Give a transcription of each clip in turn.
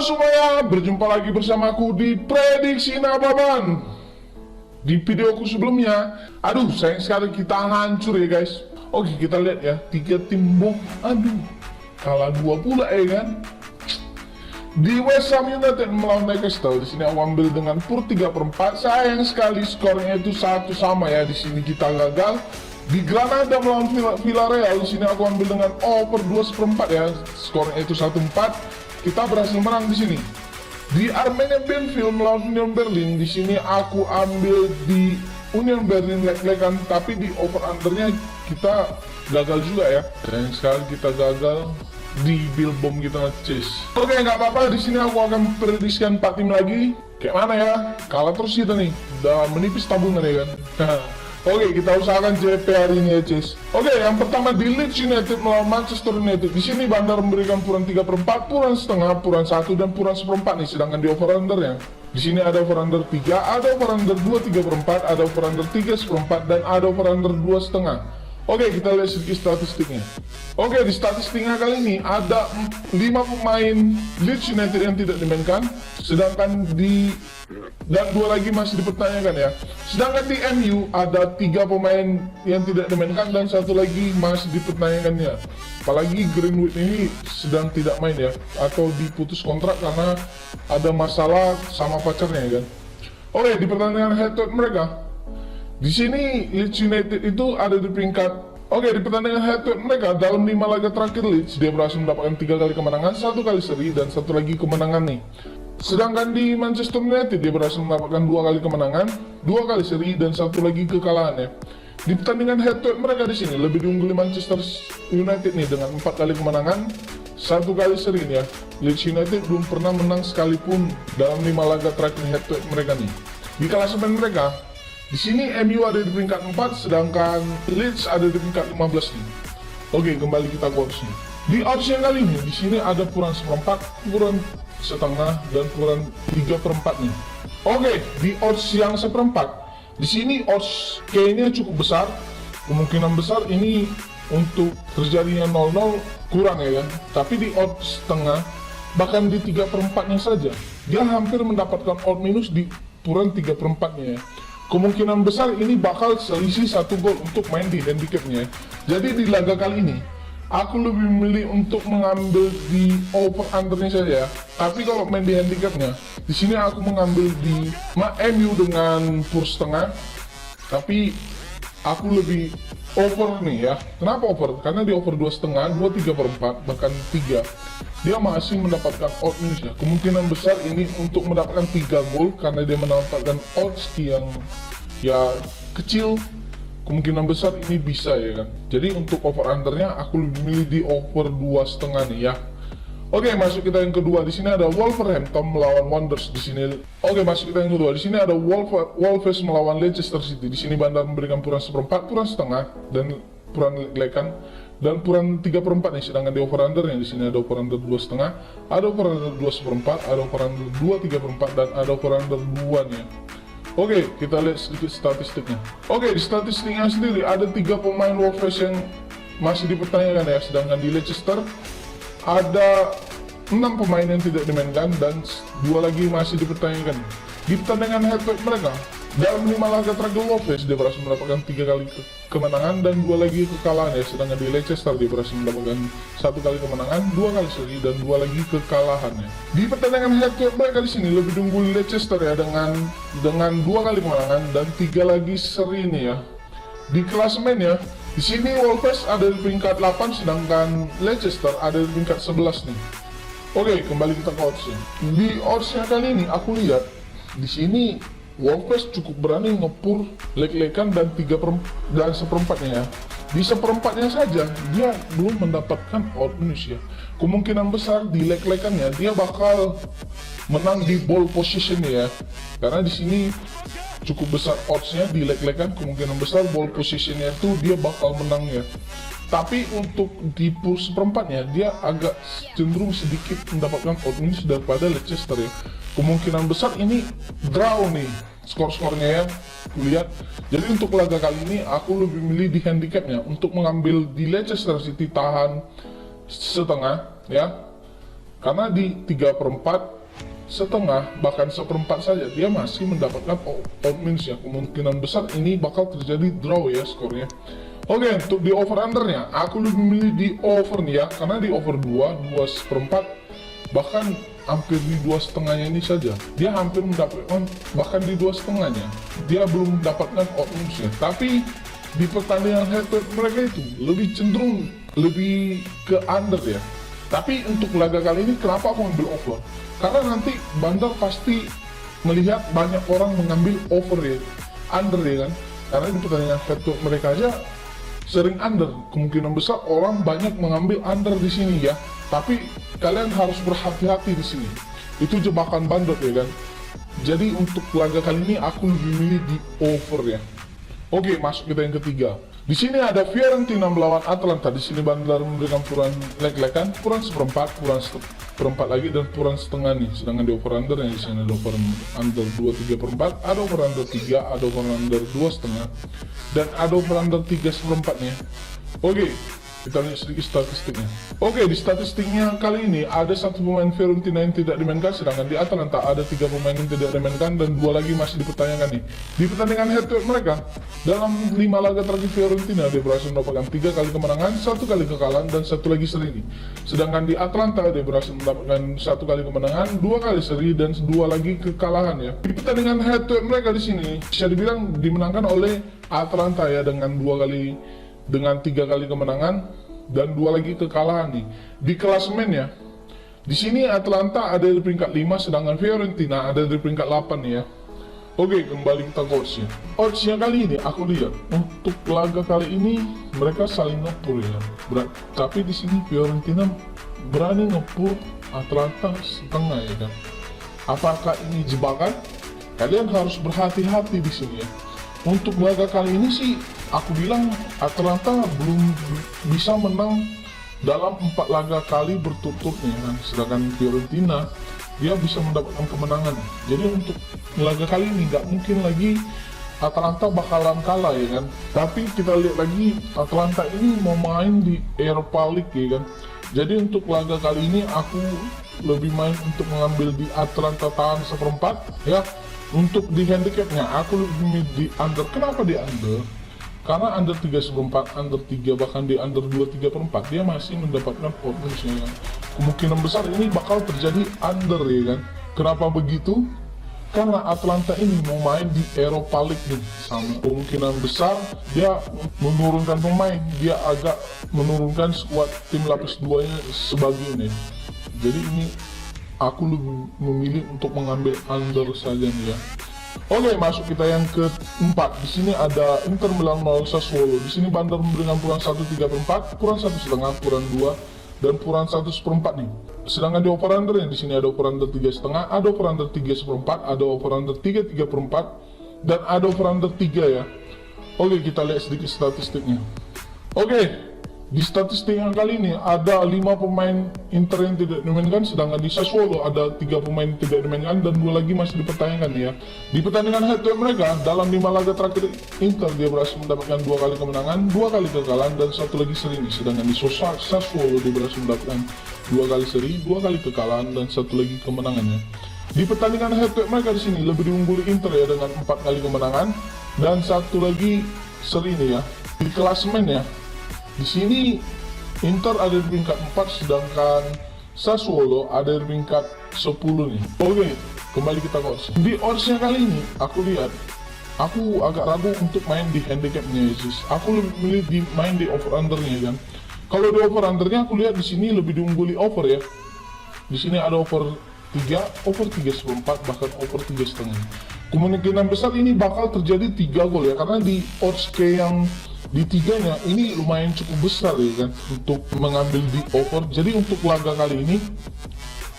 semuanya, berjumpa lagi bersama aku di Prediksi Nababan. Di videoku sebelumnya, aduh sayang sekali kita hancur ya guys. Oke, kita lihat ya, 3 tim bom, aduh kalah 2 pula ya kan. Di West Ham United melawan Newcastle, di sini aku ambil dengan pur 3/4. Sayang sekali skornya itu 1-1 ya. Di sini kita gagal. Di Granada melawan Villarreal, di sini aku ambil dengan over 2/4 ya. Skornya itu 1-4. Kita berhasil menang di sini. Di Arminia Bielefeld melawan Union Berlin, di sini aku ambil di Union Berlin leg-legan, tapi di over undernya kita gagal juga ya. Sayang sekali kita gagal di Bilbom kita chase. Oke, nggak apa-apa, di sini aku akan prediksikan 4 tim lagi. Kayak mana ya? Kalah terus kita nih. Udah menipis tabungan ya kan. Oke, kita usahakan JP hari ini ya, Cis. Oke, yang pertama di Leeds United melawan Manchester United. Di sini Bandar memberikan puran 3/4, puran setengah, puran 1 dan puran 1/4 nih. Sedangkan di over under ya. Di sini ada over under 3, ada over under 2 3/4, ada over under 3 1/4 dan ada over under 2,5. Oke, kita lihat sedikit statistiknya. Oke, di statistiknya kali ini ada 5 pemain Leeds United yang tidak dimainkan, sedangkan dan 2 lagi masih dipertanyakan ya. Sedangkan di MU ada 3 pemain yang tidak dimainkan dan 1 lagi masih dipertanyakannya. Apalagi Greenwood ini sedang tidak main ya, atau diputus kontrak karena ada masalah sama pacarnya ya kan. Oke, di pertandingan head to head mereka, di sini Leeds United itu ada di peringkat. Oke, di pertandingan head to head mereka dalam 5 laga terakhir Leeds, dia berhasil mendapatkan 3 kali kemenangan, 1 kali seri dan 1 lagi kemenangan nih. Sedangkan di Manchester United dia berhasil mendapatkan 2 kali kemenangan, 2 kali seri dan 1 lagi kekalahan ya. Di pertandingan head to head mereka di sini lebih diungguli Manchester United nih dengan 4 kali kemenangan, 1 kali seri nih ya. Leeds United belum pernah menang sekalipun dalam 5 laga terakhir head to head mereka nih. Di klasemen mereka, di sini MU ada di peringkat 4, sedangkan Leeds ada di peringkat 15 nih. Oke, kembali kita ke odds nih. Di odds yang kali ini, di sini ada puran 1/4, puran setengah dan puran 3/4 nih. Oke, di odds yang 1/4, di sini odds kayaknya cukup besar. Kemungkinan besar ini untuk terjadinya 0-0 kurang ya kan. Tapi di odds setengah, bahkan di 3/4-nya saja, dia hampir mendapatkan odd minus di puran 3/4-nya ya. Kemungkinan besar ini bakal selisih 1 gol untuk main di handicapnya. Jadi di laga kali ini aku lebih memilih untuk mengambil di over undernya saja. Tapi kalau main di handicapnya, di sini aku mengambil di MU dengan pur setengah. Tapi aku lebih over nih ya. Kenapa over? Karena di over 2,5, 2 3/4 bahkan 3. Dia masih mendapatkan odd minus ya. Kemungkinan besar ini untuk mendapatkan 3 gol karena dia mendapatkan odds yang ya kecil. Kemungkinan besar ini bisa ya kan. Jadi untuk over undernya aku lebih milih di over 2,5 nih ya. Oke, masuk kita yang kedua. Di sini ada Wolverhampton melawan Wanderers di sini. Oke, masuk kita yang kedua. Di sini ada Wolves melawan Leicester City. Di sini Bandar memberikan puran 1/4, puran setengah dan puran leg-legan dan puran 3/4 nih. Sedangkan di over under yang di sini ada over under 2,5, ada over under 2,4, ada over under 2 3/4 dan ada over under 2 nih. Oke, kita lihat sedikit statistiknya. Oke, di statistiknya sendiri ada 3 pemain Wolves yang masih dipertanyakan ya. Sedangkan di Leicester ada 6 pemain yang tidak dimainkan dan 2 lagi masih dipertanyakan. Di pertandingan head to head mereka dalam 5 laga terakhir Wolves dia berhasil mendapatkan 3 kali kemenangan dan 2 lagi kekalahan ya. Sedangkan di Leicester dia berhasil mendapatkan 1 kali kemenangan, 2 kali seri dan 2 lagi kekalahan ya. Di pertandingan head to head mereka di sini lebih diungguli Leicester ya dengan 2 kali kemenangan dan 3 lagi seri nih ya. Di klasemen ya, di sini Wolves ada di peringkat 8 sedangkan Leicester ada di peringkat 11 nih. Oke, kembali kita ke oddsnya. Di oddsnya kali ini aku lihat di sini Wolves cukup berani ngepur leg-legan dan 1/4-nya ya. Di 1/4-nya saja dia belum mendapatkan odd minus ya. Kemungkinan besar di leg-legannya dia bakal menang di ball position ya. Karena di sini cukup besar oddsnya di leg-legan, kemungkinan besar ball positionnya itu dia bakal menang ya. Tapi untuk di pool 1/4-nya dia agak cenderung sedikit mendapatkan odd minus daripada Leicester ya. Kemungkinan besar ini draw nih skor-skornya ya, lihat. Jadi untuk laga kali ini aku lebih milih di handicapnya untuk mengambil di Leicester City tahan setengah ya, karena di 3/4 setengah bahkan seperempat saja, dia masih mendapatkan odd means ya. Kemungkinan besar ini bakal terjadi draw ya skornya. Oke, untuk di over undernya aku lebih milih di over nih ya, karena di over 2 seperempat, bahkan hampir di 2,5-nya ini saja dia hampir mendapatkan, bahkan di 2,5-nya dia belum mendapatkan odd means ya. Tapi di pertandingan head to head mereka itu lebih cenderung lebih ke under ya. Tapi untuk laga kali ini kenapa aku ambil over? Karena nanti Bandar pasti melihat banyak orang mengambil over ya, under ya kan. Karena di pertandingan head to head mereka aja sering under, kemungkinan besar orang banyak mengambil under di sini ya. Tapi kalian harus berhati-hati di sini. Itu jebakan Bandar ya kan. Jadi untuk laga kali ini aku lebih milih di over ya. Oke, masuk kita yang ketiga. Di sini ada Fiorentina melawan Atalanta. Di sini Bandar memberikan puran lek-lekan, puran seperempat, puran seperempat lagi, dan puran setengah nih. Sedangkan di over under yang di sini ada over under 2,3/4, ada over under 3, ada over under 2,5, dan ada over under 3/4 nya. Oke, kita lihat sedikit statistiknya. Oke, di statistiknya kali ini ada satu pemain Fiorentina yang tidak dimainkan, sedangkan di Atalanta ada 3 pemain yang tidak dimainkan dan 2 lagi masih dipertanyakan nih. Di pertandingan head to head mereka, dalam 5 laga terakhir Fiorentina dia berhasil mendapatkan 3 kali kemenangan, 1 kali kekalahan, dan 1 lagi seri nih. Sedangkan di Atalanta dia berhasil mendapatkan 1 kali kemenangan, 2 kali seri, dan 2 lagi kekalahan ya. Di pertandingan head to head mereka di sini bisa dibilang dimenangkan oleh Atalanta ya, dengan 3 kali kemenangan dan 2 lagi kekalahan nih. Di klasemennya, di sini Atalanta ada di peringkat 5, sedangkan Fiorentina ada di peringkat 8 nih ya. Oke, kembali kita ke oddsnya. Oddsnya kali ini aku lihat untuk laga kali ini mereka saling ngepur ya. Tapi di sini Fiorentina berani ngepur Atalanta setengah ya kan. Apakah ini jebakan? Kalian harus berhati-hati di sini ya. Untuk laga kali ini sih aku bilang Atalanta belum bisa menang dalam 4 laga kali berturut-turut ya kan. Sedangkan Fiorentina dia bisa mendapatkan kemenangan. Jadi untuk laga kali ini nggak mungkin lagi Atalanta bakalan kalah ya kan. Tapi kita lihat lagi Atalanta ini mau main di Europa League ya kan. Jadi untuk laga kali ini aku lebih main untuk mengambil di Atalanta tahan seperempat ya. Untuk di handicapnya aku lebih milih di under. Kenapa di under? Karena under 3/4, under 3, bahkan di under 2,3/4 dia masih mendapatkan potensi ya. Kemungkinan besar ini bakal terjadi under ya kan. Kenapa begitu? Karena Atalanta ini mau main di Europa League nih, sama kemungkinan besar dia menurunkan pemain, dia agak menurunkan skuad tim lapis 2 nya sebagian ya. Jadi ini aku lebih memilih untuk mengambil under saja nih ya. Oke, masuk kita yang keempat. Di sini ada Inter Milan melawan Sassuolo. Di sini Bandar memberikan puran 1,3/4, puran 1,5, puran 2, dan puran 1/4 nih. Sedangkan di over under yang di sini ada over under 3,5, ada over under 3/4, ada over under 3,4, dan ada over under 3 ya. Oke, kita lihat sedikit statistiknya. Oke. Di statistik yang kali ini ada 5 pemain Inter yang tidak dimainkan, sedangkan di Sassuolo ada 3 pemain yang tidak dimainkan dan 2 lagi masih dipertanyakan ya. Di pertandingan head to head mereka dalam 5 laga terakhir Inter dia berhasil mendapatkan 2 kali kemenangan, 2 kali kekalahan, dan 1 lagi seri nih. Sedangkan di Sassuolo dia berhasil mendapatkan 2 kali seri, 2 kali kekalahan, dan 1 lagi kemenangannya. Di pertandingan head to head mereka di sini lebih diungguli Inter ya dengan 4 kali kemenangan dan 1 lagi seri nih ya. Di klasemen ya, di sini Inter ada di peringkat 4, sedangkan Sassuolo ada di peringkat 10 nih. Oke, kembali kita ke odds. Di oddsnya kali ini aku lihat, aku agak ragu untuk main di handicapnya ya. Aku lebih milih main di over undernya kan. Kalau di over undernya aku lihat di sini lebih diungguli over ya. Di sini ada over 3, over 3/4, bahkan over 3,5. Kemungkinan besar ini bakal terjadi 3 gol ya, karena di odds yang di 3-nya ini lumayan cukup besar ya kan untuk mengambil di over. Jadi untuk laga kali ini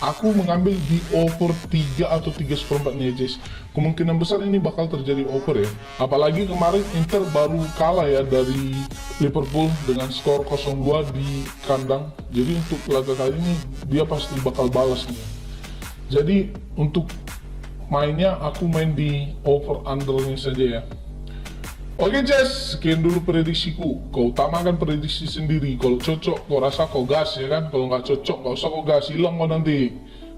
aku mengambil di over 3 atau 3/4 nya guys. Kemungkinan besar ini bakal terjadi over ya. Apalagi kemarin Inter baru kalah ya dari Liverpool dengan skor 0-2 di kandang. Jadi untuk laga kali ini dia pasti bakal balas nih. Jadi untuk mainnya aku main di over undernya saja ya. Oke Jess, sekian dulu prediksiku. Kau utamakan prediksi sendiri. Kalau cocok, kau rasa kau gas ya kan. Kalau nggak cocok, nggak usah kau gas, hilang kau nanti.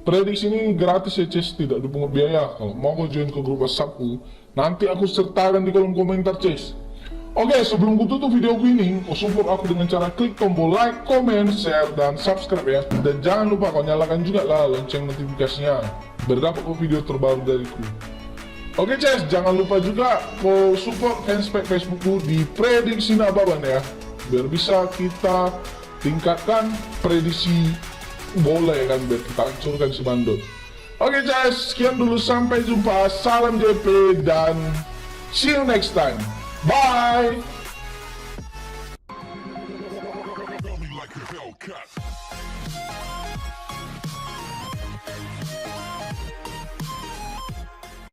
prediksi ini gratis ya Ces, tidak dipungut biaya. Kalau mau kau join ke grup WhatsAppku, nanti aku sertakan di kolom komentar Ces. Oke, sebelum ku tutup video ini, kau support aku dengan cara klik tombol like, comment, share, dan subscribe ya. Dan jangan lupa kau nyalakan juga lah lonceng notifikasinya, biar dapat video terbaru dariku. Oke Ces, jangan lupa juga kau support fanspage Facebookku di Prediksi Nababan ya, biar bisa kita tingkatkan prediksi bola ya kan, biar kita hancurkan si bandot. Oke Ces, sekian dulu, sampai jumpa, salam JP, dan see you next time. Bye!